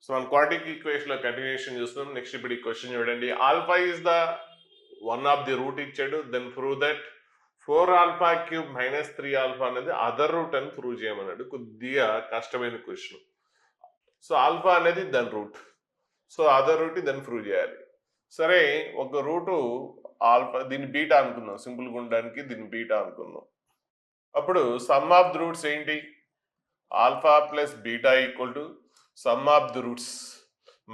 So మనం quadratic equation లో continuation చూస్తున్నాం. నెక్స్ట్ ఇప్పుడు ఈ క్వశ్చన్ చూడండి. Alpha is the one of the root ఇచ్చాడు. దెన్ ప్రూవ్ దట్ 4α³ మైనస్ 3α అనేది అదర్ రూట్ అని ప్రూవ్ చేయమన్నాడు. కొద్దిగా కష్టమైన క్వశ్చన్. సో ఆల్ఫా అనేది దాని రూట్. సో అదర్ రూట్ దాన్ని ప్రూవ్ చేయాలి. సరే, ఒక రూటు ఆల్ఫా, దీన్ని బీటా అనుకుందాం. సింపుల్గా ఉండడానికి దీన్ని బీటా అనుకుందాం. అప్పుడు సమ్ ఆఫ్ ది రూట్స్ ఏంటి? Alpha plus beta equal to some of the roots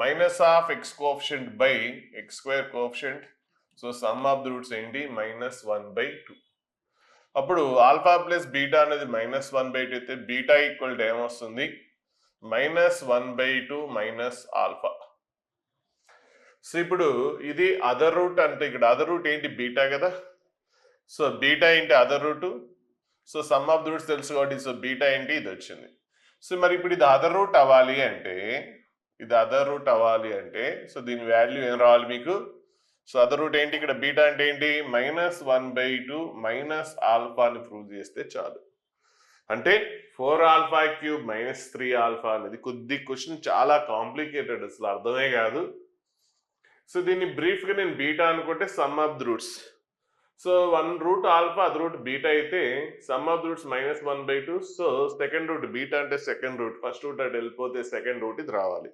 minus of x coefficient by x square coefficient. So sum of the roots ఏంటి? -1/2. అప్పుడు ఆల్ఫా ప్లస్ బీటా అనేది -1/2 అయితే బీటా ఈక్వల్ టు ఏమొస్తుంది? -1/2 minus alpha. So ఇప్పుడు ఇది other root అంటే ఇక్కడ other root ఏంటి? బీటా కదా. సో బీటా ఏంటి? Other root. So sum of the roots తెలుసు కాబట్టి సో బీటా ఏంటి? ఇది వచ్చింది. సో మరి ఇప్పుడు ఇది అదర్ రూట్ అవ్వాలి అంటే, సో దీని వాల్యూ ఏం రావాలి మీకు? సో అదర్ రూట్ ఏంటి? ఇక్కడ బీటా అంటే ఏంటి? -1/2 మైనస్ ఆల్ఫా అని ప్రూవ్ చేస్తే చాలు. అంటే 4α³ మైనస్ 3α అనేది కొద్ది క్వశ్చన్ చాలా కాంప్లికేటెడ్, అసలు అర్థమే కాదు. సో దీన్ని బ్రీఫ్గా నేను బీటా అనుకుంటే sum of the roots. So one root alpha, అది రూట్ బీటా అయితే sum of the roots -1/2. So second root beta అంటే సెకండ్ రూట్, ఫస్ట్ రూట్ అటు వెళ్ళిపోతే సెకండ్ రూట్ ఇది రావాలి.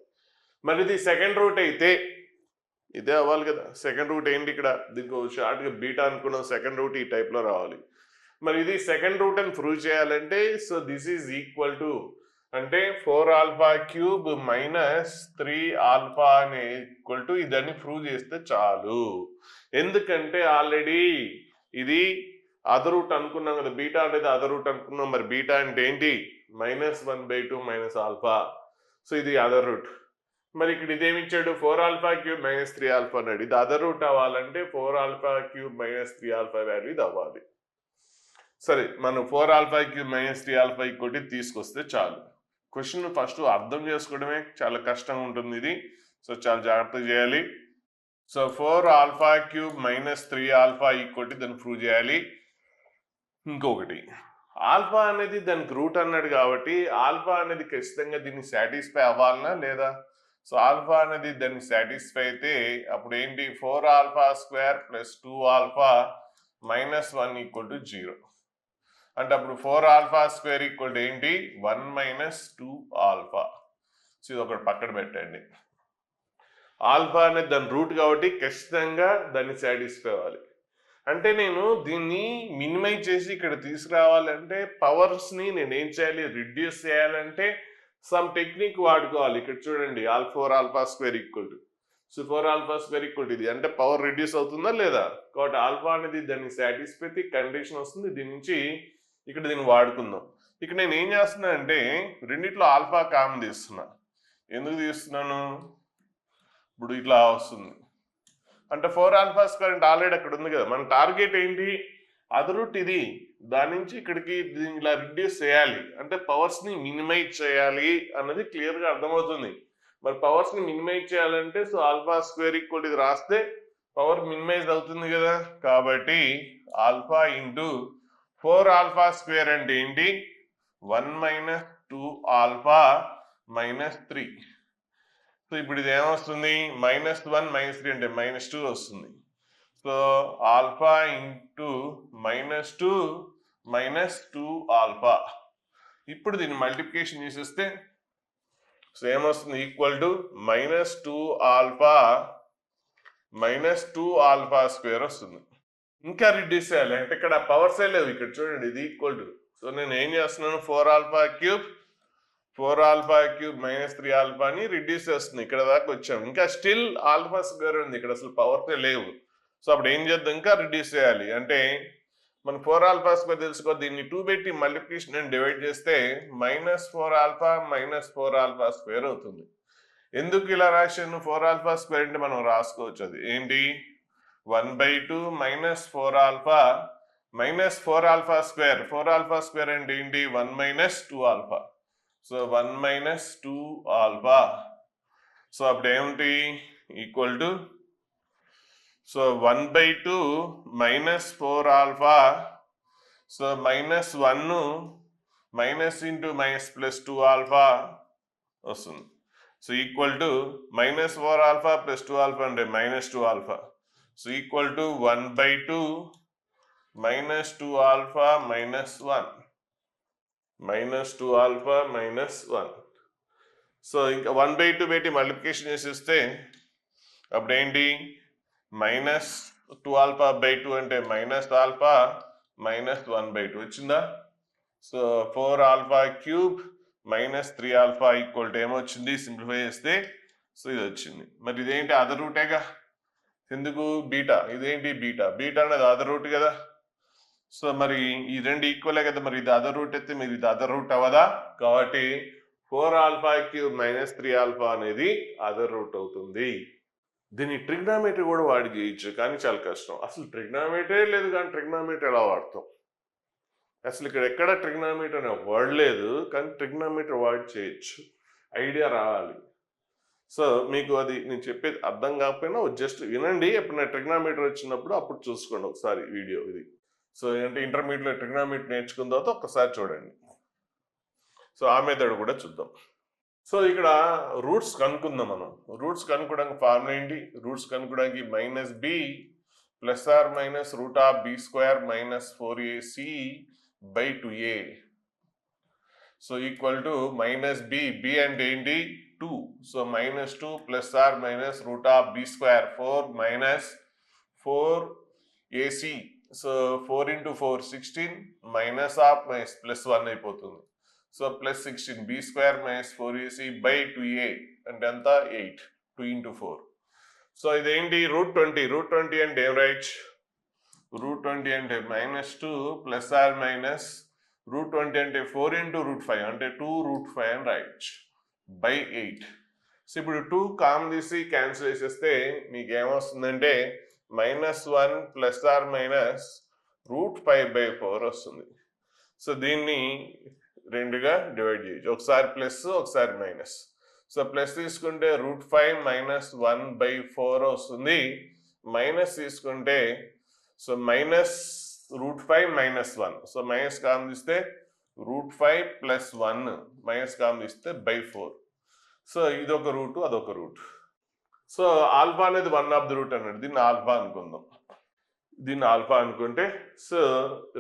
మరి ఇది సెకండ్ రూట్ అయితే ఇదే అవ్వాలి కదా. సెకండ్ రూట్ ఏంటి? ఇక్కడ దీనికి షార్ట్గా బీటా అనుకున్నాం. సెకండ్ రూట్ ఈ టైప్లో రావాలి. మరి ఇది సెకండ్ రూట్ అని ప్రూవ్ చేయాలంటే so this is equal to అంటే 4α³ మైనస్ 3α అని ఈక్వల్ టు ఇదని ప్రూవ్ చేస్తే చాలు. ఎందుకంటే ఆల్రెడీ ఇది అదర్ రూట్ అనుకున్నాం కదా, బీటా అనేది అదర్ రూట్ అనుకున్నాం. మరి బీటా అంటే ఏంటి? -1/2 మైనస్ ఆల్ఫా. సో ఇది అదర్ రూట్. మరి ఇక్కడ ఇదేమి ఇచ్చాడు? 4α³ మైనస్ 3α అన్నాడు. ఇది అదర్ రూట్ అవ్వాలంటే 4α³ మైనస్ 3α వాల్యూ ఇది అవ్వాలి. సరే, మనం 4α³ మైనస్ 3α కొట్టి తీసుకొస్తే చాలు. క్వశ్చన్ ఫస్ట్ అర్థం చేసుకోవడమే చాలా కష్టంగా ఉంటుంది ఇది. సో చాలా జాగ్రత్తగా చేయాలి. సో 4α³ మైనస్ 3α ఈక్వల్ దాన్ని ప్రూవ్ చేయాలి. ఇంకొకటి, ఆల్ఫా అనేది దానికి రూట్ అన్నాడు కాబట్టి ఆల్ఫా అనేది ఖచ్చితంగా దీన్ని సాటిస్ఫై అవ్వాలనా లేదా? సో ఆల్ఫా అనేది దాన్ని సాటిస్ఫై అయితే అప్పుడు ఏంటి? 4α² ప్లస్ 2α మైనస్ 1 ఈక్వల్ టు 0. అంటే అప్పుడు 4α² ఈక్వల్ టు ఏంటి? 1 మైనస్ 2α. సో ఇది ఒకటి పక్కన పెట్టండి. ఆల్ఫా అనేది దాని రూట్ కాబట్టి ఖచ్చితంగా దాన్ని సాటిస్ఫై అవ్వాలి. అంటే నేను దీన్ని మినిమైజ్ చేసి ఇక్కడ తీసుకురావాలంటే పవర్స్ని నేను ఏం చేయాలి? రిడ్యూస్ చేయాలంటే సమ్ టెక్నిక్ వాడుకోవాలి. ఇక్కడ చూడండి, 4α² equal to so 4α² equal to ఇది అంటే పవర్ రిడ్యూస్ అవుతుందా లేదా? కాబట్టి ఆల్ఫా అనేది దాన్ని సాటిస్ఫై అయితే కండిషన్ వస్తుంది. దీని నుంచి ఇక్కడ దీన్ని వాడుకుందాం. ఇక్కడ నేను ఏం చేస్తున్నా అంటే రెండిట్లో ఆల్ఫా కామన్ తీస్తున్నా. ఎందుకు తీస్తున్నాను? ఇప్పుడు ఇట్లా వస్తుంది అంటే 4α² అంటే ఆల్రెడీ అక్కడ ఉంది కదా. మన టార్గెట్ ఏంటి? అదర్ రూట్ ఇది, దాని నుంచి ఇక్కడికి ఇలా రిడ్యూస్ చేయాలి అంటే పవర్స్ని మినిమైజ్ చేయాలి అన్నది క్లియర్గా అర్థమవుతుంది. మరి పవర్స్ని మినిమైజ్ చేయాలంటే సో α² ఈక్వల్ ఇది రాస్తే పవర్ మినిమైజ్ అవుతుంది కదా. కాబట్టి ఆల్ఫా ఇంటూ 4α² అంటే ఏంటి? 1 మైనస్ 2α మైనస్ 3. సో ఇప్పుడు ఇది ఏమొస్తుంది? -1 -3 అంటే -2 వస్తుంది. So alpha into -2 minus 2α. ఇప్పుడు దీన్ని మల్టిప్లికేషన్ చేసేస్తే సో ఏమొస్తుంది? ఈక్వల్ టు -2α మైనస్ 2α² వస్తుంది. ఇంకా రిడ్యూస్ చేయాలి అంటే ఇక్కడ పవర్సే లేవు. ఇక్కడ చూడండి, ఇది ఈక్వల్ టు సో నేను ఏం చేస్తున్నాను? 4α³ మైనస్ 3α అని రిడ్యూస్ చేస్తుంది. ఇక్కడ దాకా వచ్చాము, ఇంకా స్టిల్ α² ఉంది. ఇక్కడ అసలు పవర్సే లేవు. సో అప్పుడు ఏం చేద్దాం? ఇంకా రిడ్యూస్ చేయాలి అంటే మన 4α² తెలుసుకో, దీన్ని 2 పెట్టి మల్టిప్లికేషన్ అని డివైడ్ చేస్తే -4α మైనస్ 4α² అవుతుంది. ఎందుకు ఇలా రాశాను? 4α² అంటే మనం రాసుకోవచ్చు, అది ఏంటి? 1/2 మైనస్ 4α మైనస్ 4α². 4α² అంటే ఏంటి? 1 మైనస్ 2α. So 1 minus 2α. సో అప్పుడు ఏమిటి? Equal to so 1/2 minus 4α. So -1 minus into minus plus 2α వస్తుంది. So equal to minus 4 alpha plus 2 alpha అంటే minus 2 alpha. So equal to 1/2 minus 2 alpha minus 1 minus 2 alpha minus 1. So ఇంకా 1/2 పెట్టి multiplication చేసేస్తే అప్పుడు ఏంటి minus 2 alpha by 2 అంటే minus alpha minus 1/2 వచ్చిందా. So 4 alpha cube minus 3 alpha equal to ఏమొచ్చింది simplify చేస్తే సో ఇది వచ్చింది. మరి ఇదేంటి అదర్ రూటేగా, ఎందుకు బీటా, ఇదేంటి బీటా, బీటా అనేది అదర్ రూట్ కదా. సో మరి ఈ రెండు ఈక్వలే కదా, మరి ఇది అదర్ రూట్ అయితే మీరు ఇది అదర్ రూట్ అవ్వదా, కాబట్టి 4 ఆల్ఫా క్యూబ్ మైనస్ 3 ఆల్ఫా అనేది అదర్ రూట్ అవుతుంది. దీన్ని ట్రిగ్నామెట్రీ కూడా వాడి చేయొచ్చు, కానీ చాలా కష్టం. అసలు ట్రిగ్నామెట్రీ లేదు, కానీ ట్రిగ్నామెట్రీ ఎలా వాడతాం, అసలు ఇక్కడ ఎక్కడ ట్రిగ్నామెట్రీ అనే వర్డ్ లేదు, కానీ ట్రిగ్నామెట్రీ వాడి చేయొచ్చు, ఐడియా రావాలి. సో మీకు అది నేను చెప్పేది అర్థం కాకపోయినా జస్ట్ వినండి, ఎప్పుడైనా ట్రిగ్నామెట్రీ వచ్చినప్పుడు అప్పుడు చూసుకోండి ఒకసారి వీడియో ఇది. సో అంటే ఇంటర్మీడియట్లో ట్రిగ్నామెట్రీ నేర్చుకున్న తర్వాత ఒక్కసారి చూడండి. సో ఆ మెథడ్ కూడా చూద్దాం. సో ఇక్కడ రూట్స్ కనుక్కుందాం మనం. రూట్స్ కనుక్కోవడానికి ఫార్ములా ఏంటి, రూట్స్ కనుక్కోవడానికి minus B plus or minus root of B square minus 4ac by 2a. So equal to minus B, B అంటే ఏంటి 2. So minus 2 plus or minus root of B square 4 minus 4ac. So 4 into 4 16 minus of minus plus 1 అయిపోతుంది. So plus 16 B square minus 4ac by 2a అంటే ఎంత 8, 2 into 4. So ఇదేంటి root 20, route 20 అంటే ఏం right, root 20 అంటే minus 2 plus or minus root 20 అంటే 4 into route 5 అంటే 2 route 5 అని రైట్ బై 8. సో ఇప్పుడు 2 కామన్ తీసి క్యాన్సిల్ చేసేస్తే మీకు ఏమొస్తుందంటే minus 1 plus or minus root 5 by 4 వస్తుంది. సో దీన్ని రెండుగా డివైడ్ చేయొచ్చు, ఒకసారి ప్లస్ ఒకసారి మైనస్. సో ప్లస్ తీసుకుంటే రూట్ 5 మైనస్ 1 బై 4 వస్తుంది, మైనస్ తీసుకుంటే so minus root 5 minus 1. So minus common తీస్తే రూట్ 5 ప్లస్ 1 మైనస్ కామన్ తీస్తే బై 4. సో ఇదొక రూటు అదొక రూట్. సో ఆల్ఫా అనేది 1 ఆఫ్ ది రూట్ అన్నాడు, దీన్ని ఆల్ఫా అనుకుందాం. దీన్ని ఆల్ఫా అనుకుంటే సో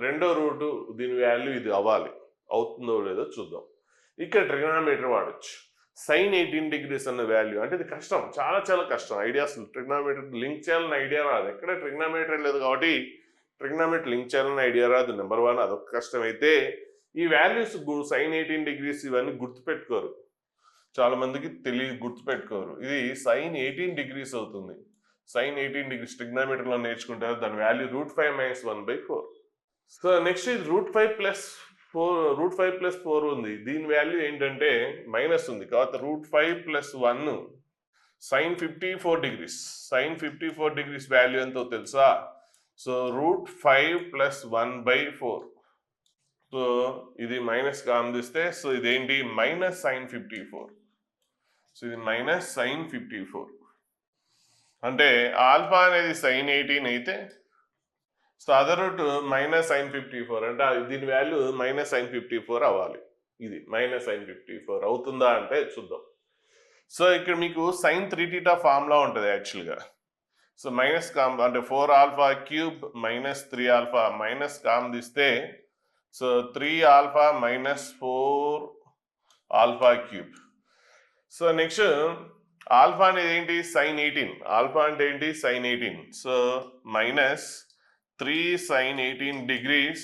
రెండో రూటు దీని వాల్యూ ఇది అవ్వాలి, అవుతుందో లేదో చూద్దాం. ఇక్కడ ట్రిగ్నామెట్రీ వాడచ్చు. సైన్ 18 degrees అన్న వాల్యూ అంటే ఇది కష్టం, చాలా చాలా కష్టం ఐడియా. అసలు ట్రిగ్నామెట్రీ లింక్ చేయాలని ఐడియా రాదు, ఎక్కడ ట్రిగ్నామెట్రీ లేదు కాబట్టి ట్రిగ్నామెట్రీ లింక్ చేయాలని ఐడియా రాదు. నెంబర్ 1 అదొక కష్టం. అయితే ఈ వాల్యూస్ సైన్ 18 degrees ఇవన్నీ గుర్తుపెట్టుకోరు, చాలా మందికి తెలియదు, గుర్తుపెట్టుకోరు. ఇది సైన్ 18 degrees అవుతుంది. సైన్ 18 degrees ట్రిగ్నామెట్రీలో నేర్చుకుంటారు, దాని value root 5 minus 1 by 4. So next ఇది రూట్ 5 ప్లస్ 4 ఉంది, దీని వాల్యూ ఏంటంటే మైనస్ ఉంది కాబట్టి root 5 plus 1 sine 54 degrees. Sine 54 degrees value ఎంతో తెలుసా, so root 5 plus 1 by 4. So ఇది మైనస్ గా అందిస్తే సో ఇదేంటి మైనస్ సైన్ 54. సో ఇది మైనస్ సైన్ 54 అంటే ఆల్ఫా అనేది సైన్ 18 అయితే so other root minus sine 54 అంటే దీని వాల్యూ మైనస్ సైన్ 54 అవ్వాలి. ఇది మైనస్ సైన్ 54 అవుతుందా అంటే చూద్దాం. సో ఇక్కడ మీకు సైన్ 3θ ఫార్ములా ఉంటుంది యాక్చువల్గా. సో మైనస్ కామ్ అంటే 4 alpha cube minus 3 alpha minus కామ్ తీస్తే సో 3 alpha minus 4 alpha cube. So next alpha అనేది ఏంటి సైన్ 18, ఆల్ఫా అంటే ఏంటి sine 18. So minus 3 sine 18 degrees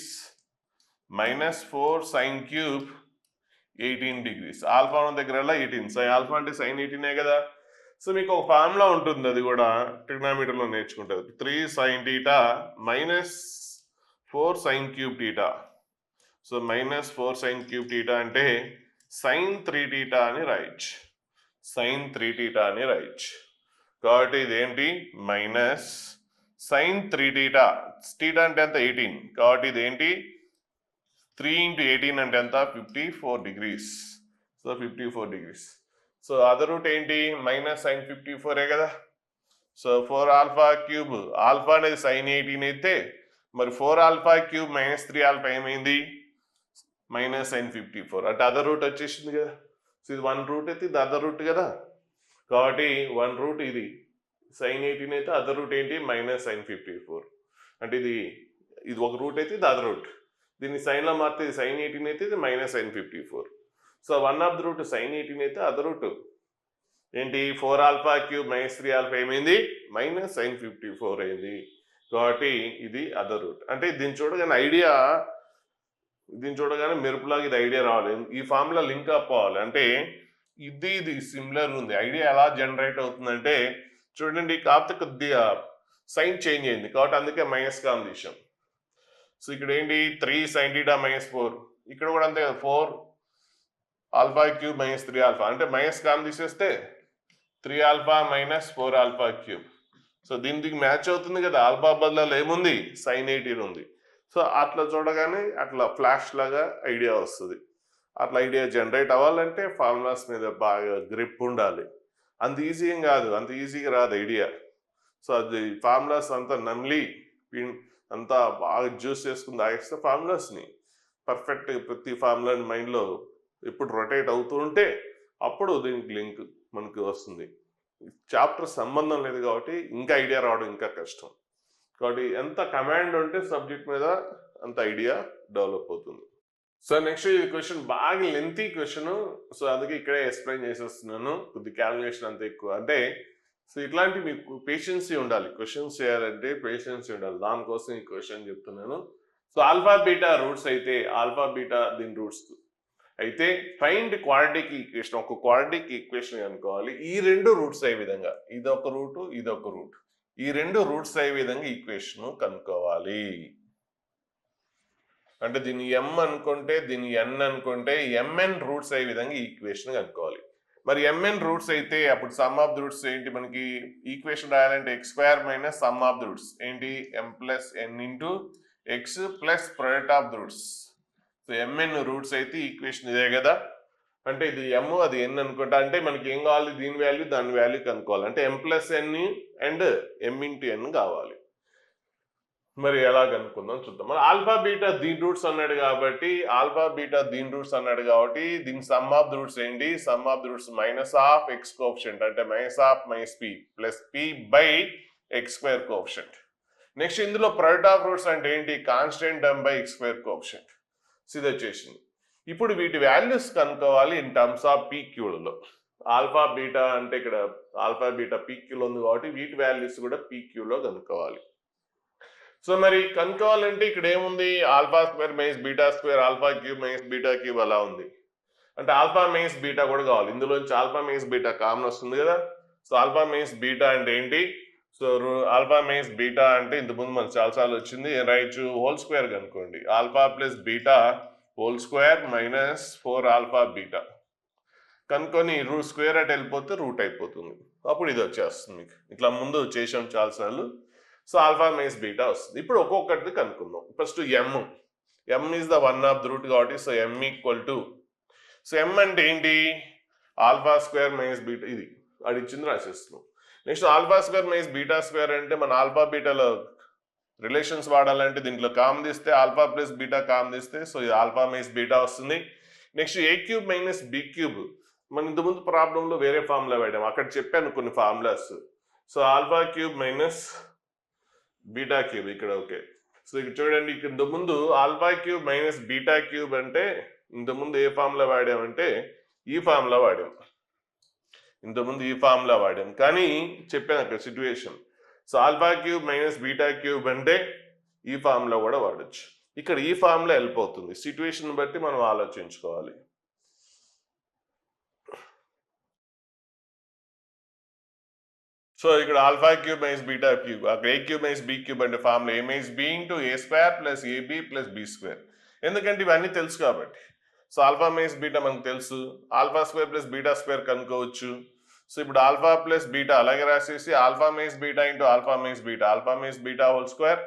minus 4 sine cube 18 degrees. Alpha ఉన్న దగ్గర 18, సో ఆల్ఫా అంటే సైన్ 18 కదా. సో మీకు ఒక ఫార్ములా ఉంటుంది, అది కూడా ట్రిగ్నామెట్రీలో నేర్చుకుంటుంది. 3 sine θ minus 4 sine cube θ. So minus 4 sine cube θ అంటే సైన్ 3θ అని రైట్, సైన్ 3θ అని రైట్. కాబట్టి ఇదేంటి మైనస్ సైన్ 3θ, θ అంటే ఎంత 18 కాబట్టి ఇదేంటి 3 into 18 అంటే ఎంత 54 degrees. So 54 degrees. So other root ఏంటి మైనస్ సైన్ 54 కదా. సో 4 ఆల్ఫా క్యూబ్, ఆల్ఫా అనేది సైన్ 18 అయితే మరి 4 ఆల్ఫా క్యూబ్ మైనస్ 3 ఆల్ఫా ఏమైంది మైనస్ సైన్ 54 అంటే అదర్ రూట్ వచ్చేసింది కదా. సో ఇది 1 రూట్ అయితే ఇది అదర్ రూట్ కదా. కాబట్టి వన్ రూట్ ఇది sin 18 అయితే అదర్ రూట్ ఏంటి మైనస్ sin 54. అంటే ఇది ఒక రూట్ అయితే ఇది అదర్ రూట్. దీన్ని సైన్లో మారితే ఇది sin 18 అయితే ఇది minus sin 54. So one of the route sin 18 అయితే అదర్ రూట్ ఏంటి 4 ఆల్ఫా క్యూబ్ మైనస్ 3 ఆల్ఫా ఏమైంది మైనస్ sin 54 అయింది. కాబట్టి ఇది అదర్ రూట్. అంటే దీన్ని చూడగానే మెరుపులాగా ఇది ఐడియా రావాలి. ఈ ఫార్ములా లింక్ అప్ అవ్వాలి. అంటే ఇది సిమిలర్ ఉంది. ఐడియా ఎలా జనరేట్ అవుతుందంటే చూడండి, కాకపోతే కొద్దిగా సైన్ చేంజ్ అయింది కాబట్టి అందుకే మైనస్ కామ్ తీసాం. సో ఇక్కడ ఏంటి 3 sin θ మైనస్ 4, ఇక్కడ కూడా అంతే కదా 4 ఆల్ఫా క్యూబ్ మైనస్ 3 ఆల్ఫా, అంటే మైనస్ కామ్ తీసేస్తే 3 alpha minus 4 alpha cube. So దీనికి మ్యాచ్ అవుతుంది కదా, ఆల్ఫా బదులు ఏముంది sin 18 ఉంది. సో అట్లా చూడగానే అట్లా ఫ్లాష్ లాగా ఐడియా వస్తుంది. అట్లా ఐడియా జనరేట్ అవ్వాలంటే ఫార్ములాస్ మీద బాగా గ్రిప్ ఉండాలి. అంత ఈజీ ఏం కాదు, అంత ఈజీగా రాదు ఐడియా. సో అది ఫార్ములాస్ అంతా నమ్లి అంతా బాగా జ్యూస్ చేసుకుని తాగేస్తే ఫార్ములాస్ని పర్ఫెక్ట్ ప్రతి ఫార్ములాని మైండ్లో ఎప్పుడు రొటేట్ అవుతూ ఉంటే అప్పుడు దీనికి లింక్ మనకు వస్తుంది. చాప్టర్ సంబంధం లేదు కాబట్టి ఇంకా ఐడియా రావడం ఇంకా కష్టం. కాబట్టి ఎంత కమాండ్ ఉంటే సబ్జెక్ట్ మీద అంత ఐడియా డెవలప్ అవుతుంది. సో నెక్స్ట్ ఈ క్వశ్చన్ బాగా లెంతీ క్వశ్చన్. సో అందుకే ఇక్కడే ఎక్స్ప్లెయిన్ చేసేస్తున్నాను. కొద్ది క్యాలిక్యులేషన్ అంత ఎక్కువ. అంటే సో ఇట్లాంటి మీకు పేషెన్సీ ఉండాలి. క్వశ్చన్స్ చేయాలంటే పేషెన్సీ ఉండాలి. దానికోసం ఈ క్వశ్చన్ చెప్తున్నాను. సో ఆల్ఫా బీటా రూట్స్ అయితే ఆల్ఫా బీటా దీని రూట్స్ అయితే ఫైండ్ క్వాడ్రాటిక్ ఈక్వేషన్. ఒక క్వాడ్రాటిక్ ఈక్వేషన్ అనుకోవాలి. ఈ రెండు రూట్స్ అయ్యే విధంగా, ఇదొక రూటు ఇదొక రూట్, ఈ రెండు రూట్స్ అయ్యే విధంగా ఈక్వేషన్ కనుక్కోవాలి. అంటే దీన్ని m అనుకుంటే దీన్ని n అనుకుంటే mn రూట్స్ అయ్యే విధంగా ఈక్వేషన్ కనుక్కోవాలి. మరి mn రూట్స్ అయితే అప్పుడు సమ్ ఆఫ్ ద రూట్స్ ఏంటి, మనకి ఈక్వేషన్ రాయాలంటే x square minus sum of the roots ఏంటి m plus n into x plus product of the roots. So mn roots అయితే ఈక్వేషన్ ఇదే కదా. అంటే ఇది m అది n అనుకుంటా. అంటే మనకి ఏం కావాలి, దీని వాల్యూ దాని వాల్యూ కనుక్కోవాలి. అంటే m plus n and m into n కావాలి. మరి ఎలా కనుక్కుందాం చూద్దాం. మరి ఆల్ఫా బీటా దీని రూట్స్ అన్నాడు కాబట్టి దీని సమ్ ఆఫ్ ద రూట్స్ ఏంటి, sum of the roots minus of x coefficient అంటే minus of minus P plus P by x square coefficient. Next ఇందులో ప్రొడక్ట్ ఆఫ్ రూట్స్ అంటే ఏంటి, constant term by x square coefficient. ఇది వచ్చేసింది. ఇప్పుడు వీటి values కనుక్కోవాలి ఇన్ టర్మ్స్ ఆఫ్ పీక్యూలలో. ఆల్ఫా బీటా అంటే ఇక్కడ ఆల్ఫా బీటా పీక్యూలో ఉంది కాబట్టి వీటి వాల్యూస్ కూడా పీక్యూలో కనుక్కోవాలి. సో మరి కనుక్కోవాలంటే ఇక్కడ ఏముంది, alpha square minus beta square alpha cube minus beta cube అలా ఉంది. అంటే ఆల్ఫా మైనస్ బీటా కూడా కావాలి. ఇందులోంచి ఆల్ఫా మైనస్ బీటా కామన్ వస్తుంది కదా. సో ఆల్ఫా మైనస్ బీటా అంటే ఏంటి, సో ఆల్ఫా మైనస్ బీటా అంటే ఇంతకుముందు మనకు చాలాసార్లు వచ్చింది. రైట్ హోల్ స్క్వేర్ కనుక్కోండి. Alpha plus beta whole square minus 4 alpha beta కనుక్కొని రూట్ స్క్వేర్ అట్ వెళ్ళిపోతే రూట్ అయిపోతుంది. అప్పుడు ఇది వచ్చేస్తుంది మీకు. ఇట్లా ముందు చేసాం చాలాసార్లు. సో ఆల్ఫా మైనస్ బీటా వస్తుంది. ఇప్పుడు ఒక్కొక్కటి కనుక్కుందాం. First m is the one of the root కాబట్టి so m equal to, so m అంటే ఏంటి ఆల్ఫా స్క్వేర్ మైనస్ బీటా, ఇది అడిచింది రాసేస్తున్నాం. Next alpha square minus beta square అంటే మన ఆల్ఫా బీటాలో రిలేషన్స్ వాడాలంటే దీంట్లో కామన్ తీస్తే ఆల్ఫా ప్లస్ బీటా కామన్ తీస్తే సో ఇది ఆల్ఫా మైనస్ బీటా వస్తుంది. Next a cube minus b cube, మనం ఇంతకుముందు ప్రాబ్లంలో వేరే ఫార్ములా వాడాం, అక్కడ చెప్పాను కొన్ని formulas. So alpha cube minus beta cube ఇక్కడ ఓకే. సో ఇక్కడ చూడండి, ఇక్కడ ఇంతకుముందు alpha cube minus beta cube అంటే ఇంతకుముందు ఏ ఫార్ములా వాడామంటే ఈ ఫార్ములా వాడాం. ఇంతకుముందు ఈ ఫార్ములా వాడాం కానీ చెప్పాను అక్కడ situation. So alpha cube minus beta cube అంటే ఈ ఫార్ములా కూడా వాడచ్చు. ఇక్కడ ఈ ఫార్ములా వెళ్ళిపోతుంది. సిచ్యువేషన్ బట్టి మనం ఆలోచించుకోవాలి. సో ఇక్కడ alpha cube minus beta cube, అక్కడ a cube minus b cube అంటే formula a minus b into a square plus a b plus b square. ఎందుకంటే ఇవన్నీ తెలుసు కాబట్టి. సో ఆల్ఫా మైనస్ బీటా మనకు తెలుసు, alpha square plus beta square కనుక్కోవచ్చు. So ఇప్పుడు ఆల్ఫా ప్లస్ బీటా అలాగే రాసేసి alpha minus beta into alpha minus beta whole square.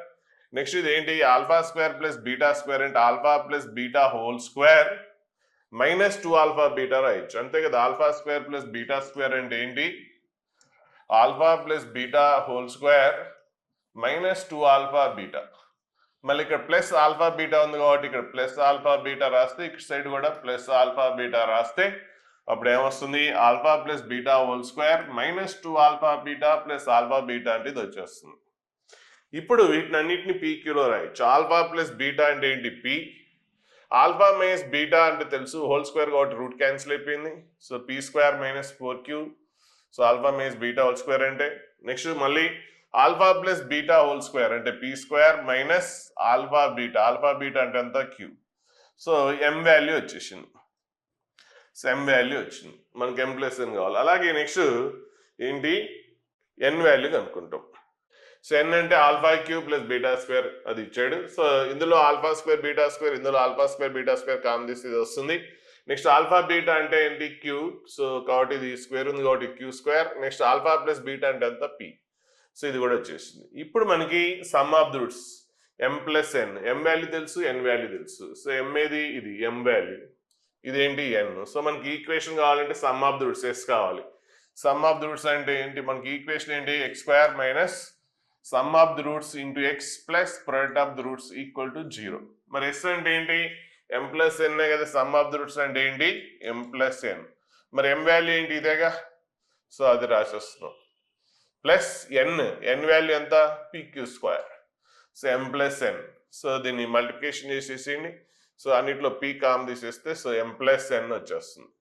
Next ఇది ఏంటి alpha square plus beta square అంటే alpha plus beta whole square minus 2 alpha beta రాయొచ్చు అంతే కదా. Alpha square plus beta square అంటే ఏంటి alpha plus beta whole square minus 2 alpha beta. మళ్ళీ ఇక్కడ ప్లస్ ఆల్ఫా బీటా ఉంది కాబట్టి ఇక్కడ ప్లస్ ఆల్ఫా బీటా రాస్తే ఇక్కడ సైడ్ కూడా ప్లస్ ఆల్ఫా బీటా రాస్తే అప్పుడు ఏమొస్తుంది alpha plus beta whole square minus 2 alpha beta plus alpha beta అంటే ఇది వచ్చేస్తుంది. ఇప్పుడు వీటినన్నిటిని పీక్యూలో రాయొచ్చు. ఆల్ఫా ప్లస్ బీటా అంటే ఏంటి పీ, ఆల్ఫా మైనస్ బీటా అంటే తెలుసు హోల్ స్క్వేర్ కాబట్టి రూట్ క్యాన్సిల్ అయిపోయింది. So p square minus 4q. So alpha minus beta whole square అంటే నెక్స్ట్ మళ్ళీ alpha plus beta whole square అంటే p square minus alpha beta అంటే ఎంత క్యూ. సో ఎం వాల్యూ వచ్చేసింది. సో ఎం వాల్యూ వచ్చింది, మనకి ఎం plus ఎన్ కావాలి. అలాగే నెక్స్ట్ ఏంటి ఎన్ వాల్యూ కనుక్కుంటాం. సో ఎన్ అంటే alpha Q plus beta square అది ఇచ్చాడు. సో ఇందులో ఆల్ఫా స్క్వేర్ బీటా స్క్వేర్, ఇందులో alpha square beta square common తీసి ఇది వస్తుంది. నెక్స్ట్ ఆల్ఫా బీటా అంటే ఏంటి క్యూ, సో కాబట్టి ఇది స్క్వేర్ ఉంది కాబట్టి Q square. Next alpha plus beta అంటే ఎంత పీ. సో ఇది కూడా వచ్చేసింది. ఇప్పుడు మనకి sum of the roots M plus N, M value తెలుసు ఎన్ వాల్యూ తెలుసు. సో ఎం ఏది ఇది ఎం వాల్యూ, ఇదేంటి ఎన్. సో మనకి ఈక్వేషన్ కావాలంటే sum of the roots S కావాలి. సమ్ ఆఫ్ ది రూట్స్ అంటే ఏంటి, మనకి ఈక్వేషన్ ఏంటి X square minus sum of the roots into X plus product of the roots equal to 0. మరి yes అంటే ఏంటి ఎం ప్లస్ ఎన్ కదా, సమ్ ఆఫ్ ది రూట్స్ అంటే ఏంటి ఎం ప్లస్ ఎన్. మరి ఎం వాల్యూ ఏంటి ఇదేగా, సో అది రాసేస్తున్నాం. ప్లస్ ఎన్ వాల్యూ ఎంత పీక్యూ స్క్వేర్. సో ఎం ప్లస్ ఎన్. సో దీన్ని మల్టిప్లికేషన్ చేసేసేయండి. సో అన్నిట్లో పీ కామ్ తీసేస్తే సో ఎం ప్లస్ ఎన్ వచ్చేస్తుంది.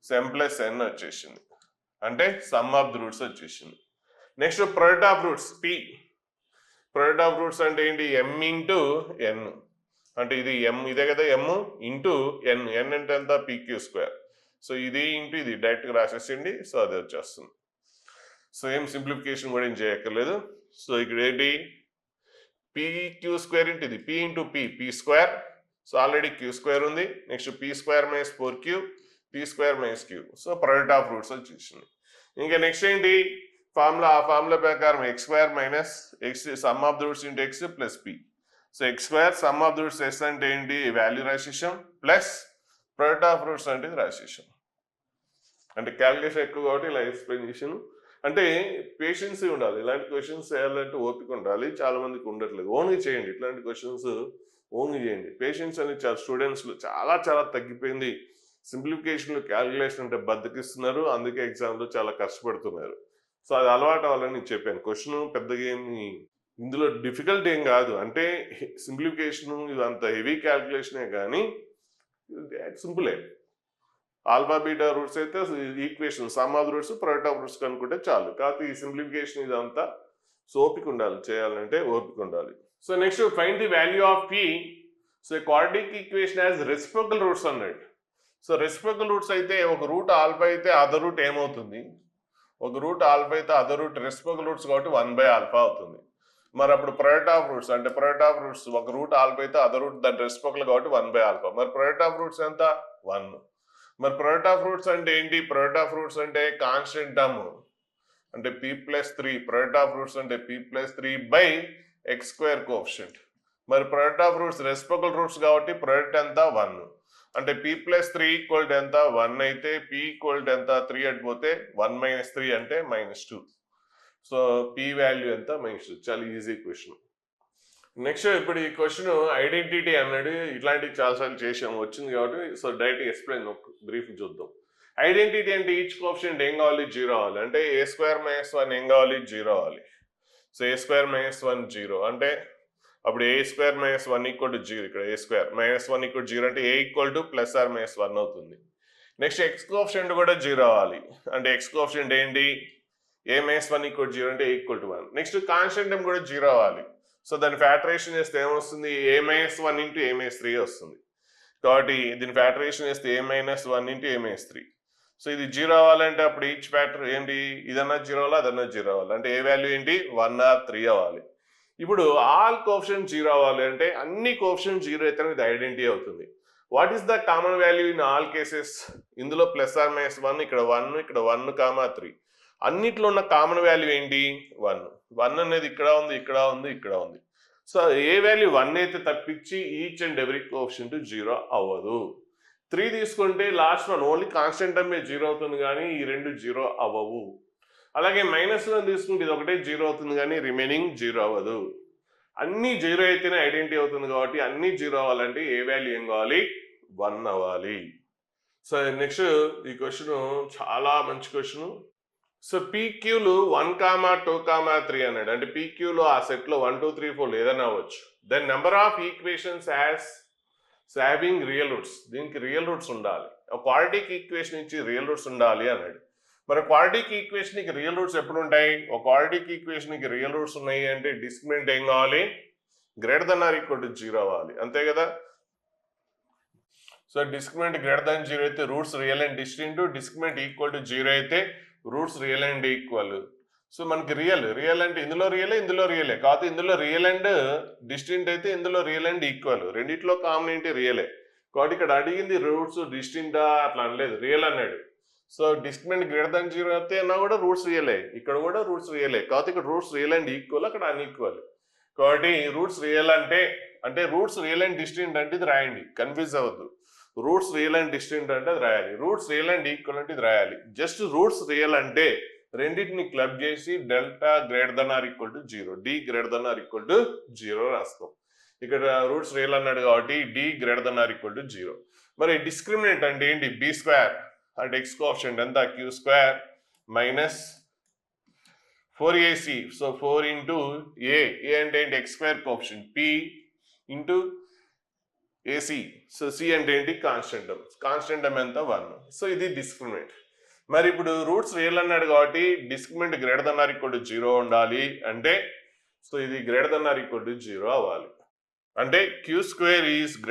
సో ఎం ప్లస్ ఎన్ వచ్చేసింది అంటే సమ్ ఆఫ్ ది రూట్స్ వచ్చేసింది. Next product of roots P. Product of roots అంటే ఏంటి ఎం ఇంటూ ఎన్ అంటే ఇది ఎం ఇదే కదా ఎం ఇంటూ ఎన్, ఎన్ అంటే ఎంత పీక్యూ స్క్వేర్. సో ఇది ఇంటూ ఇది డైరెక్ట్గా రాసేసిండి. సో అది వచ్చేస్తుంది. సో ఏం సింప్లిఫికేషన్ కూడా ఏం చేయక్కర్లేదు. సో ఇక్కడ ఏంటి పీక్యూ స్క్వేర్ ఇంటూ ఇది p into p square. So already q square ఉంది. Next p square minus 4q, p square minus q. So product of roots వచ్చేసింది. ఇంకా నెక్స్ట్ ఏంటి ఫార్ములా, ఆ ఫార్ములా ప్రకారం x square minus x sum of the roots into X plus p. So x square sum of the roots s అంటే ఏంటి value రాసేసాం plus product of roots అంటే ఇది రాసేసాం. అంటే క్యాలిక్యులేషన్ ఎక్కువ కాబట్టి ఇలా ఎక్స్ప్లెయిన్ చేసాను. అంటే పేషెన్సీ ఉండాలి, ఇలాంటి క్వశ్చన్స్ చేయాలంటే ఓపిక ఉండాలి, చాలా మందికి ఉండట్లేదు. ఓన్గా చేయండి, ఇట్లాంటి క్వశ్చన్స్ ఓన్గా చేయండి. పేషెన్స్ అనేది చాలా స్టూడెంట్స్లో చాలా తగ్గిపోయింది. సింప్లిఫికేషన్లు క్యాలిక్యులేషన్ అంటే బద్దకిస్తున్నారు, అందుకే ఎగ్జామ్లో చాలా కష్టపడుతున్నారు. సో అది అలవాటు అవ్వాలని నేను చెప్పాను. క్వశ్చన్ పెద్దగా ఏమి ఇందులో డిఫికల్ట్ ఏం కాదు, అంటే సింప్లిఫికేషన్ ఇదంత హెవీ క్యాలిక్యులేషనే కానీ సింపులే. ఆల్ఫా బీటా రూట్స్ అయితే equation some of roots product of roots కనుక్కుంటే చాలు. కాకపోతే ఈ సింప్లిఫికేషన్ ఇదంతా సో ఓపిక ఉండాలి, చేయాలంటే ఓపిక ఉండాలి. So next find the value of P. So quadratic equation as reciprocal roots అన్నాడు. సో రెసిప్రోకల్ రూట్స్ అయితే ఒక రూట్ ఆల్ఫా అయితే అదర్ రూట్ ఏమవుతుంది, ఒక రూట్ ఆల్ఫా అయితే అదర్ రూట్ రెసిప్రోకల్ రూట్స్ కాబట్టి 1/ఆల్ఫా అవుతుంది. మరి అప్పుడు ప్రొడక్ట్ ఆఫ్ రూట్స్ అంటే ప్రొడక్ట్ ఆఫ్ రూట్స్ ఒక రూట్ ఆల్ఫా అయితే అదర్ రూట్ దాని రెసిప్రోకల్ కాబట్టి 1/ఆల్ఫా. మరి ప్రొడక్ట్ ఆఫ్ రూట్స్ ఎంత 1. మరి ప్రొడక్ట్ ఆఫ్ రూట్స్ అంటే ఏంటి, ప్రొడక్ట్ ఆఫ్ రూట్స్ అంటే కాన్స్టెంట్ టర్మ్ అంటే p+3. ప్రొడక్ట్ ఆఫ్ రూట్స్ అంటే p+3 by x square coefficient. మరి product of roots reciprocal roots కాబట్టి ప్రొడక్ట్ ఎంత 1 అంటే p+3 ఈక్వల్ టు ఎంత 1 అయితే p ఈక్వల్ టు ఎంత 3 అడిపోతే 1 - 3 అంటే -2. సో p వాల్యూ ఎంత -2. చాలా ఈజీ క్వశ్చన్. నెక్స్ట్ ఇప్పుడు ఈ క్వశ్చన్ ఐడెంటిటీ అన్నాడు, ఇట్లాంటివి చాలాసార్లు చేసాము వచ్చింది కాబట్టి సో డైరెక్ట్ ఎక్స్ప్లెయిన్ బ్రీఫ్ చూద్దాం. ఐడెంటిటీ అంటే ఈచ్ కోఎఫిషియంట్ ఏం కావాలి 0 అవ్వాలి. అంటే a² - 1 ఏం కావాలి 0 అవ్వాలి. సో a² - 1 0 అంటే అప్పుడు a² - 1 = 0. ఇక్కడ a² - 1 = 0 అంటే a = +or-1 అవుతుంది. నెక్స్ట్ ఎక్స్ కోఎఫిషియంట్ కూడా 0 అవ్వాలి. అంటే ఎక్స్ కోఎఫిషియంట్ ఏంటి a - 1 = 0 అంటే a = 1. నెక్స్ట్ కాన్స్టెంట్ టర్మ్ కూడా 0 అవ్వాలి. సో దాన్ని ఫ్యాక్టరేషన్ చేస్తే ఏమొస్తుంది a - 1 × a - 3 వస్తుంది. కాబట్టి దీన్ని ఫ్యాక్టరేషన్ చేస్తే a - 1 × a - 3. సో ఇది 0 అవ్వాలంటే అప్పుడు ఈచ్ ఫ్యాక్టర్ ఏంటి ఇదన్నా 0 అవ్వాలి అదన్నా 0 అవ్వాలి. అంటే ఏ వాల్యూ ఏంటి 1 or 3 అవ్వాలి. ఇప్పుడు ఆల్ కోఎఫిషియంట్ 0 అవ్వాలి అంటే అన్ని కోఎఫిషియంట్ 0 అయితే ఇది ఐడెంటిటీ అవుతుంది. What is the common value in all cases? ఇందులో +or-1 ఇక్కడ 1 ఇక్కడ 1, 3 అన్నిట్లో ఉన్న కామన్ వాల్యూ ఏంటి 1. 1 అనేది ఇక్కడ ఉంది ఇక్కడ ఉంది ఇక్కడ ఉంది. సో ఏ వాల్యూ 1 అయితే తప్పించి ఈచ్ అండ్ ఎవ్రీ కోఎఫిషియంట్ 0 అవ్వదు. 3 తీసుకుంటే last one only constant term 0 అవుతుంది కానీ ఈ రెండు 0 అవ్వవు. అలాగే -1 తీసుకుంటే ఇది ఒకటే 0 అవుతుంది కానీ రిమైనింగ్ 0 అవ్వదు. అన్ని 0 అయితేనే ఐడెంటిటీ అవుతుంది కాబట్టి అన్ని 0 అవ్వాలంటే ఏ వాల్యూ ఏం కావాలి 1 అవ్వాలి. సో నెక్స్ట్ ఈ క్వశ్చన్ చాలా మంచి క్వశ్చన్. సో పీక్యూలు 1, 2, 3 అన్నాడు. అంటే పీక్యూలో ఆ సెట్లో 1, 2, 3, 4 ఏదైనా అవ్వచ్చు. Then number of equations having real roots. దీనికి రియల్ రూట్స్ ఉండాలి. ఒక క్వాడ్రాటిక్ ఈక్వేషన్ ఇచ్చి రియల్ రూట్స్ ఉండాలి అన్నాడు. మరి క్వాడ్రాటిక్ ఈక్వేషన్కి రియల్ రూట్స్ ఎప్పుడు ఉంటాయి? ఒక క్వాడ్రాటిక్ ఈక్వేషన్కి రియల్ రూట్స్ ఉన్నాయి అంటే డిస్క్రిమినెంట్ ఏం కావాలి? >0 అవ్వాలి, అంతే కదా. సో డిస్క్రిమినెంట్ >0 అయితే roots real and distinct, discriminant =0 అయితే roots real and equal. So మనకి రియల్ అంటే ఇందులో రియలే కాదు, ఇందులో రియల్ అండ్ డిస్టింక్ట్ అయితే ఇందులో రియల్ అండ్ ఈక్వల్, రెండిట్లో కామన్ ఏంటి? రియలే. కాబట్టి ఇక్కడ అడిగింది రూట్స్ డిస్టింక్టా అట్లా అనలేదు, రియల్ అన్నాడు. సో డిస్క్రిమినెంట్ >0 అయితే అన్నా కూడా రూట్స్ రియలే, ఇక్కడ కూడా రూట్స్ రియలే, కాబట్టి ఇక్కడ రూట్స్ రియల్ అండ్ ఈక్వల్, అక్కడ అన్ఈక్వల్. కాబట్టి రూట్స్ రియల్ అంటే రూట్స్ రియల్ అండ్ డిస్టింక్ట్ అంటే ఇది రాయండి, కన్ఫ్యూజ్ అవ్వద్దు. రూట్స్ రియల్ అండ్ డిస్టింక్ట్ అంటే అది రాయాలి, రూట్స్ రియల్ అండ్ ఈక్వల్ అంటే ఇది రాయాలి. జస్ట్ రూట్స్ రియల్ అంటే రెండింటిని క్లబ్ చేసి డెల్టా >0, d >0 రాస్తాం. ఇక్కడ రూట్స్ రియల్ అన్నాడు కాబట్టి d >0. మరి డిస్క్రిమినెంట్ అంటే ఏంటి? b² అంటే x కోఎఫిషియంట్ ఎంత? q² minus 4ac. So 4 into a అంటే ఏంటి? x² coefficient p into ac. So c అంటే ఏంటి? కాన్స్టెంట్ ఎంత? 1. సో ఇది డిస్క్రిమినెంట్. మరి ఇప్పుడు రూట్స్ రియల్ అన్నాడు కాబట్టి డిస్క్రిమినెంట్ >0 ఉండాలి అంటే, సో ఇది >0 అవ్వాలి. అంటే q² ఈజ్ >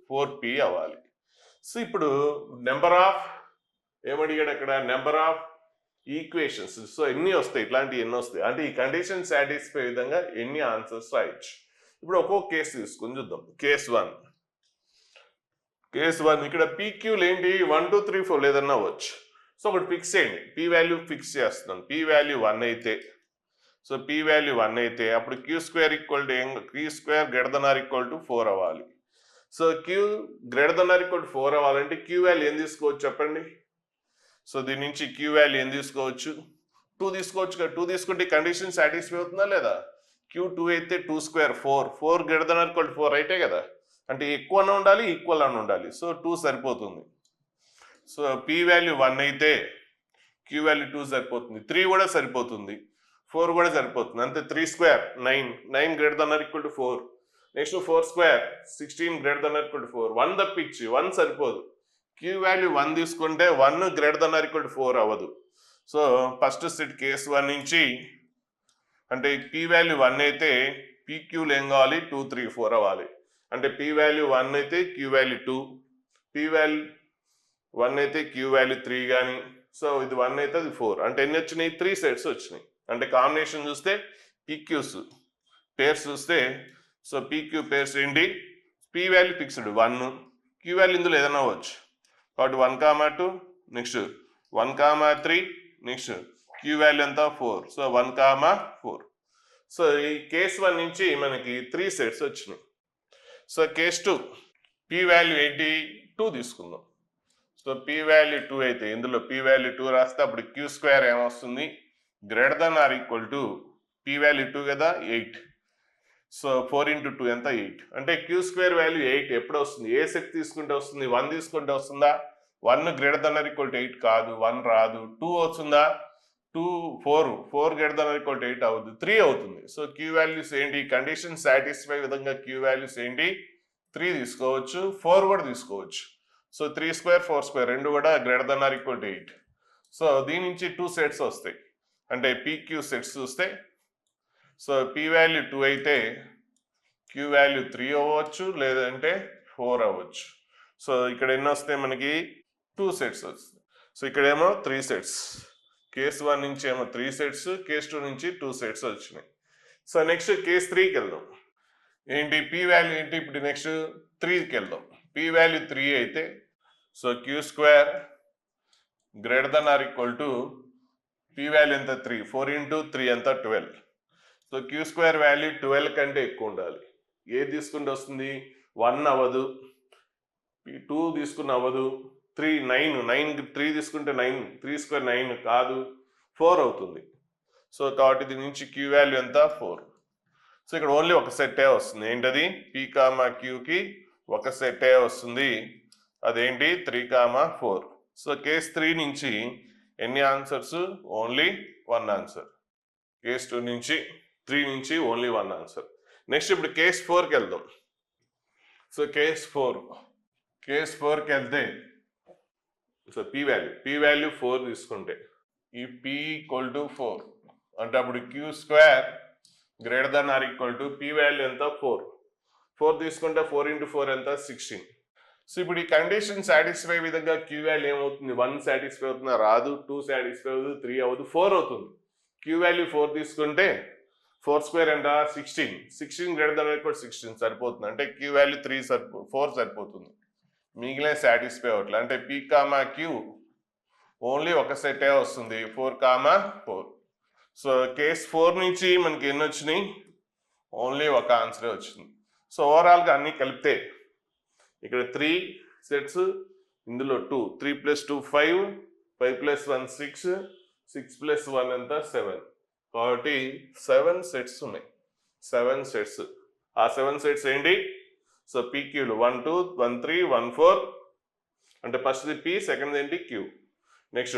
4p అవ్వాలి. సో ఇప్పుడు నెంబర్ ఆఫ్ ఏమడిగాడు అక్కడ? Number of equations. సో ఎన్ని వస్తాయి? ఇట్లాంటివి ఎన్ని వస్తాయి అంటే ఈ కండిషన్ సాటిస్ఫై విధంగా ఎన్ని ఆన్సర్స్ రాయొచ్చు. ఇప్పుడు ఒక్కొక్క కేసు తీసుకుని చూద్దాం. కేస్ 1 ఇక్కడ పీక్యూలు ఏంటి? 1, 2, 3, 4 లేదన్నా అవ్వచ్చు. సో ఒకటి ఫిక్స్ చేయండి, పీ వాల్యూ ఫిక్స్ చేస్తున్నాను. పీ వాల్యూ 1 అయితే, సో పీ వాల్యూ 1 అయితే అప్పుడు q² > 4 అవ్వాలి. సో q > 4 అవ్వాలంటే q వాల్యూ ఏం తీసుకోవచ్చు చెప్పండి? సో దీని నుంచి q వాల్యూ ఏం తీసుకోవచ్చు? 2 తీసుకోవచ్చు కదా. 2 తీసుకుంటే కండిషన్ సాటిస్ఫై అవుతుందా లేదా? q2 అయితే 2² 4 > 4 అయితే కదా. అంటే ఎక్కువ అని ఉండాలి, ఈక్వల్ అని ఉండాలి. సో 2 సరిపోతుంది. సో p వాల్యూ 1 అయితే q వాల్యూ 2 సరిపోతుంది, 3 కూడా సరిపోతుంది, 4 కూడా సరిపోతుంది. అంతే. 3² 9 > 4. నెక్స్ట్ 4² 16 > 4. 1 తప్పించి 1 సరిపోదు. q వాల్యూ 1 తీసుకుంటే 1 > 4 అవ్వదు. సో ఫస్ట్ సెట్ కేసు 1 నుంచి అంటే p వాల్యూ 1 అయితే pqలు ఏం కావాలి? 2, 3, 4 అవ్వాలి. అంటే p వాల్యూ 1 అయితే q వాల్యూ 2, p వాల్యూ 1 అయితే q వాల్యూ 3 కానీ. సో ఇది 1 అయితే అది 4. అంటే ఎన్ని వచ్చినాయి? 3 సెట్స్ వచ్చినాయి. అంటే కాంబినేషన్ చూస్తే pqs పేర్స్ చూస్తే, సో pq పేర్స్ ఏంటి? p value fixed 1, q value ఇందులో ఏదైనా అవ్వచ్చు కాబట్టి 1, 2, నెక్స్ట్ 1, 3, నెక్స్ట్ q వాల్యూ ఎంత? 4. సో 1, 4. సో ఈ కేస్ 1 నుంచి మనకి 3 సెట్స్ వచ్చినాయి. సో కేస్ 2 p వాల్యూ ఏంటి? 2 తీసుకుందాం. సో p వాల్యూ 2 అయితే ఇందులో p వాల్యూ 2 రాస్తే అప్పుడు q² ఏమొస్తుంది? > p వాల్యూ 2 కదా 8. సో 4 × 2 ఎంత? 8. అంటే q² వాల్యూ 8 ఎప్పుడు వస్తుంది? ఏ సెట్ తీసుకుంటే వస్తుంది? 1 తీసుకుంటే వస్తుందా? 1 > 8 కాదు, 1 రాదు. 2 వస్తుందా? 4 > 8 అవుతుంది, 3 అవుతుంది. సో q వాల్యూస్ ఏంటి? కండిషన్ సాటిస్ఫై విధంగా q వాల్యూస్ ఏంటి? 3 తీసుకోవచ్చు, 4 కూడా తీసుకోవచ్చు. సో 3² 4² రెండు కూడా > 8. సో దీని నుంచి 2 సెట్స్ వస్తాయి. అంటే pq సెట్స్ చూస్తే, సో p వాల్యూ 2 అయితే q వాల్యూ 3 అవ్వచ్చు, లేదంటే 4 అవ్వచ్చు. సో ఇక్కడ ఎన్ని వస్తాయి మనకి? 2 సెట్స్ వస్తాయి. సో ఇక్కడేమో 3 సెట్స్. కేస్ 1 నుంచి ఏమో 3 సెట్స్, కేస్ 2 నుంచి 2 సెట్స్ వచ్చినాయి. సో నెక్స్ట్ కేస్ 3కి వెళ్దాం. ఏంటి? p వాల్యూ ఏంటి? ఇప్పుడు నెక్స్ట్ 3కి వెళ్దాం. p వాల్యూ 3 అయితే సో q² p వాల్యూ ఎంత? 3. 4 × 3 ఎంత? 12. సో q² వాల్యూ 12 కంటే ఎక్కువ ఉండాలి. ఏది తీసుకుంటే వస్తుంది? 1 అవ్వదు, 2 తీసుకున్న అవ్వదు, 3 9 3 తీసుకుంటే 9, 3² 9 కాదు, 4 అవుతుంది. సో కాబట్టి దీని నుంచి q వాల్యూ ఎంత? 4. సో ఇక్కడ ఓన్లీ ఒక సెట్టే వస్తుంది. ఏంటది? p, qకి ఒక సెట్టే వస్తుంది. అదేంటి 3, 4. సో కేస్ 3 నుంచి ఎన్ని ఆన్సర్స్? Only 1 answer. కేస్ 2 నుంచి 3 నుంచి ఓన్లీ 1 ఆన్సర్. నెక్స్ట్ ఇప్పుడు కేస్ 4కి వెళ్దాం. సో కేస్ 4కి వెళ్తే సో పీ వాల్యూ 4 తీసుకుంటే ఈ p = 4 అంటే అప్పుడు q² > p వాల్యూ ఎంత? 4 తీసుకుంటే 4 × 4 ఎంత? 16. సో ఇప్పుడు ఈ కండిషన్ సాటిస్ఫై విధంగా క్యూ వాల్యూ ఏమవుతుంది? 1 సాటిస్ఫై అవుతుందా? రాదు. 2 సాటిస్ఫై అవుతుంది, 3 అవ్వదు, 4 అవుతుంది. క్యూ వాల్యూ 4 తీసుకుంటే 4² ఎంత? 16. 16 > 16 సరిపోతుంది. అంటే క్యూ వాల్యూ 4 సరిపోతుంది. మిగిలిన సాటిస్ఫై అవ్వట్లేదు. అంటే p, q ఓన్లీ ఒక సెటే వస్తుంది, 4, 4. సో కేస్ 4 నుంచి మనకి ఎన్ని వచ్చినాయి? ఓన్లీ ఒక ఆన్సరే వచ్చింది. సో ఓవరాల్గా అన్ని కలిపితే ఇక్కడ 3 సెట్స్, ఇందులో 2, 3 + 2 5, 5 + 1 6, 6 + 1 ఎంత? 7. కాబట్టి 7 సెట్స్ ఉన్నాయి. 7 సెట్స్. ఆ 7 సెట్స్ ఏంటి? సో పీక్యూలు 1 2 1 3 1 4 అంటే ఫస్ట్ది p, సెకండ్ ఏంటి? q. నెక్స్ట్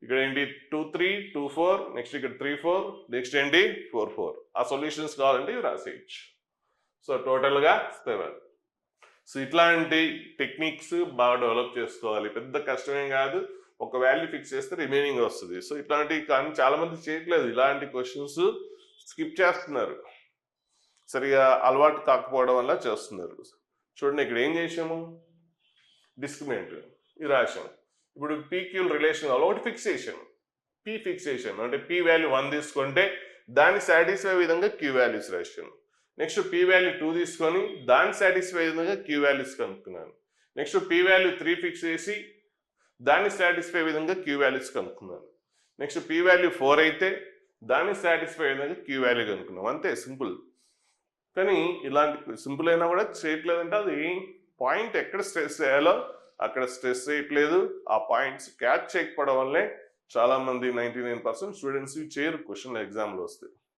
ఇక్కడ ఏంటి? 2 3 2 4, నెక్స్ట్ ఇక్కడ 3 4, నెక్స్ట్ ఏంటి? 4 4. ఆ సొల్యూషన్స్ కావాలంటే ఇవి రాసేయచ్చు. సో టోటల్గా 7. సో ఇట్లాంటి టెక్నిక్స్ బాగా డెవలప్ చేసుకోవాలి. పెద్ద కష్టమేం కాదు. ఒక వాల్యూ ఫిక్స్ చేస్తే రిమైనింగ్ వస్తుంది. సో ఇట్లాంటివి కానీ చాలా మంది చేయట్లేదు. ఇలాంటి క్వశ్చన్స్ స్కిప్ చేస్తున్నారు, సరిగా అలవాటు కాకపోవడం వల్ల చేస్తున్నారు. చూడండి ఇక్కడ ఏం చేసాము? డిస్క్రిమినెంట్ ఇది రాసాము. ఇప్పుడు పీక్యూల్ రిలేషన్ ఒకటి ఫిక్స్ చేసాము. p ఫిక్స్ చేసాము అంటే p వాల్యూ 1 తీసుకుంటే దాన్ని సాటిస్ఫై విధంగా q వాల్యూస్ రాసాను. నెక్స్ట్ p వాల్యూ 2 తీసుకొని దాన్ని సాటిస్ఫై విధంగా q వాల్యూస్ కనుక్కున్నాను. నెక్స్ట్ p వాల్యూ 3 ఫిక్స్ చేసి దాన్ని సాటిస్ఫై విధంగా q వాల్యూస్ కనుక్కున్నాను. నెక్స్ట్ p వాల్యూ 4 అయితే దాన్ని సాటిస్ఫై విధంగా q వాల్యూ కనుక్కున్నాం. అంతే, సింపుల్. కానీ ఇలాంటి సింపుల్ అయినా కూడా చేయట్లేదంటే అది పాయింట్ ఎక్కడ స్ట్రెస్ చేయాలో అక్కడ స్ట్రెస్ చేయట్లేదు. ఆ పాయింట్స్ క్యాచ్ చేయకపోవడం వల్లే చాలా మంది 99% స్టూడెంట్స్ చేయరు క్వశ్చన్లు ఎగ్జామ్లో వస్తాయి.